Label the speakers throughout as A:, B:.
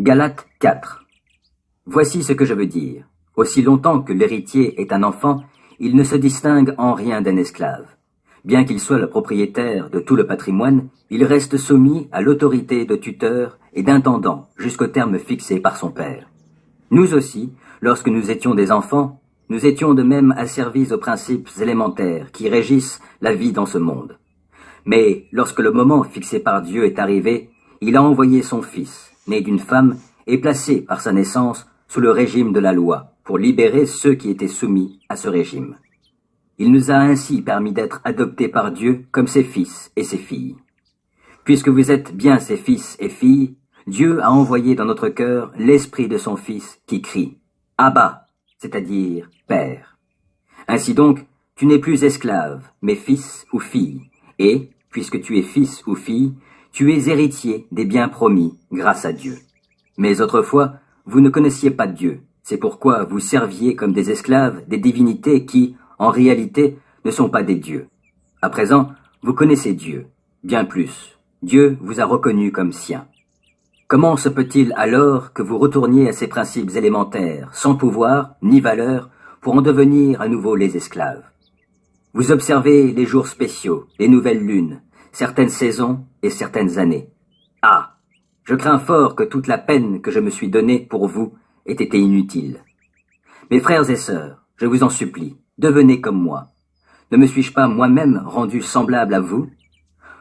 A: Galates 4. Voici ce que je veux dire. Aussi longtemps que l'héritier est un enfant, il ne se distingue en rien d'un esclave. Bien qu'il soit le propriétaire de tout le patrimoine, il reste soumis à l'autorité de tuteur et d'intendant jusqu'au terme fixé par son père. Nous aussi, lorsque nous étions des enfants, nous étions de même asservis aux principes élémentaires qui régissent la vie dans ce monde. Mais lorsque le moment fixé par Dieu est arrivé, il a envoyé son Fils, né d'une femme et placé par sa naissance sous le régime de la loi, pour libérer ceux qui étaient soumis à ce régime. Il nous a ainsi permis d'être adoptés par Dieu comme ses fils et ses filles. Puisque vous êtes bien ses fils et filles, Dieu a envoyé dans notre cœur l'esprit de son Fils qui crie « Abba », c'est-à-dire « Père ». Ainsi donc, tu n'es plus esclave, mais fils ou fille, et, puisque tu es fils ou fille, tu es héritier des biens promis grâce à Dieu. Mais autrefois, vous ne connaissiez pas Dieu, c'est pourquoi vous serviez comme des esclaves des divinités qui, en réalité, ne sont pas des dieux. À présent, vous connaissez Dieu, bien plus. Dieu vous a reconnu comme sien. Comment se peut-il alors que vous retourniez à ces principes élémentaires, sans pouvoir ni valeur, pour en devenir à nouveau les esclaves? Vous observez les jours spéciaux, les nouvelles lunes, certaines saisons et certaines années. Ah! Je crains fort que toute la peine que je me suis donnée pour vous ait été inutile. Mes frères et sœurs, je vous en supplie, devenez comme moi. Ne me suis-je pas moi-même rendu semblable à vous?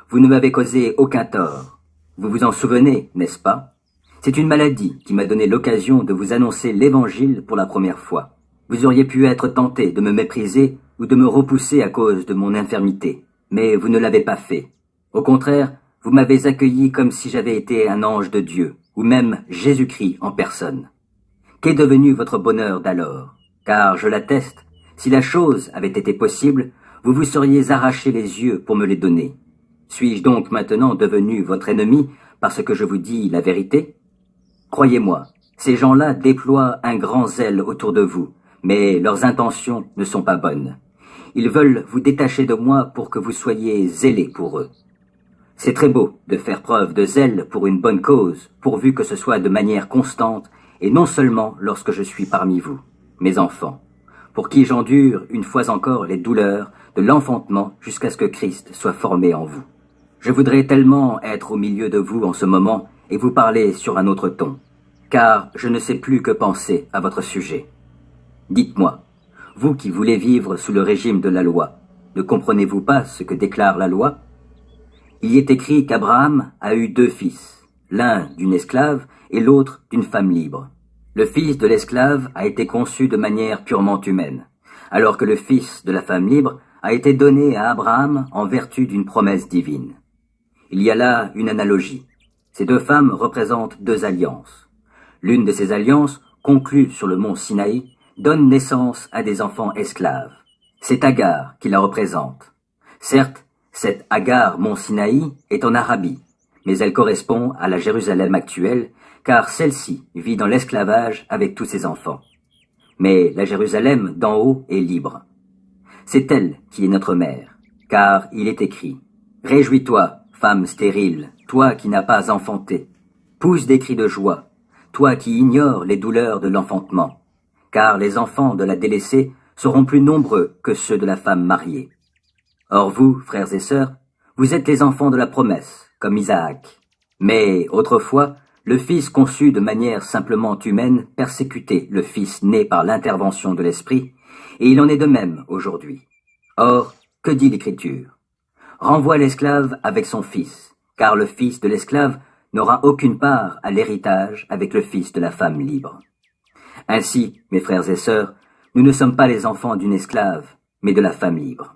A: Vous ne m'avez causé aucun tort. Vous vous en souvenez, n'est-ce pas? C'est une maladie qui m'a donné l'occasion de vous annoncer l'Évangile pour la première fois. Vous auriez pu être tenté de me mépriser ou de me repousser à cause de mon infirmité, mais vous ne l'avez pas fait. Au contraire, vous m'avez accueilli comme si j'avais été un ange de Dieu, ou même Jésus-Christ en personne. Qu'est devenu votre bonheur d'alors? Car, je l'atteste, si la chose avait été possible, vous vous seriez arraché les yeux pour me les donner. Suis-je donc maintenant devenu votre ennemi parce que je vous dis la vérité? Croyez-moi, ces gens-là déploient un grand zèle autour de vous, mais leurs intentions ne sont pas bonnes. Ils veulent vous détacher de moi pour que vous soyez zélés pour eux. C'est très beau de faire preuve de zèle pour une bonne cause, pourvu que ce soit de manière constante, et non seulement lorsque je suis parmi vous, mes enfants, pour qui j'endure une fois encore les douleurs de l'enfantement jusqu'à ce que Christ soit formé en vous. Je voudrais tellement être au milieu de vous en ce moment et vous parler sur un autre ton, car je ne sais plus que penser à votre sujet. Dites-moi, vous qui voulez vivre sous le régime de la loi, ne comprenez-vous pas ce que déclare la loi? Il y est écrit qu'Abraham a eu 2 fils, l'un d'une esclave et l'autre d'une femme libre. Le fils de l'esclave a été conçu de manière purement humaine, alors que le fils de la femme libre a été donné à Abraham en vertu d'une promesse divine. Il y a là une analogie. Ces 2 femmes représentent 2 alliances. L'une de ces alliances, conclue sur le mont Sinaï, donne naissance à des enfants esclaves. C'est Agar qui la représente. Certes, cette Agar mont Sinaï est en Arabie, mais elle correspond à la Jérusalem actuelle, car celle-ci vit dans l'esclavage avec tous ses enfants. Mais la Jérusalem d'en haut est libre. C'est elle qui est notre mère, car il est écrit « Réjouis-toi, femme stérile, toi qui n'as pas enfanté. Pousse des cris de joie, toi qui ignores les douleurs de l'enfantement, car les enfants de la délaissée seront plus nombreux que ceux de la femme mariée. Or vous, frères et sœurs, vous êtes les enfants de la promesse, comme Isaac. Mais, autrefois, le Fils conçu de manière simplement humaine persécutait le Fils né par l'intervention de l'Esprit, et il en est de même aujourd'hui. Or, que dit l'Écriture? Renvoie l'esclave avec son fils, car le fils de l'esclave n'aura aucune part à l'héritage avec le fils de la femme libre. Ainsi, mes frères et sœurs, nous ne sommes pas les enfants d'une esclave, mais de la femme libre.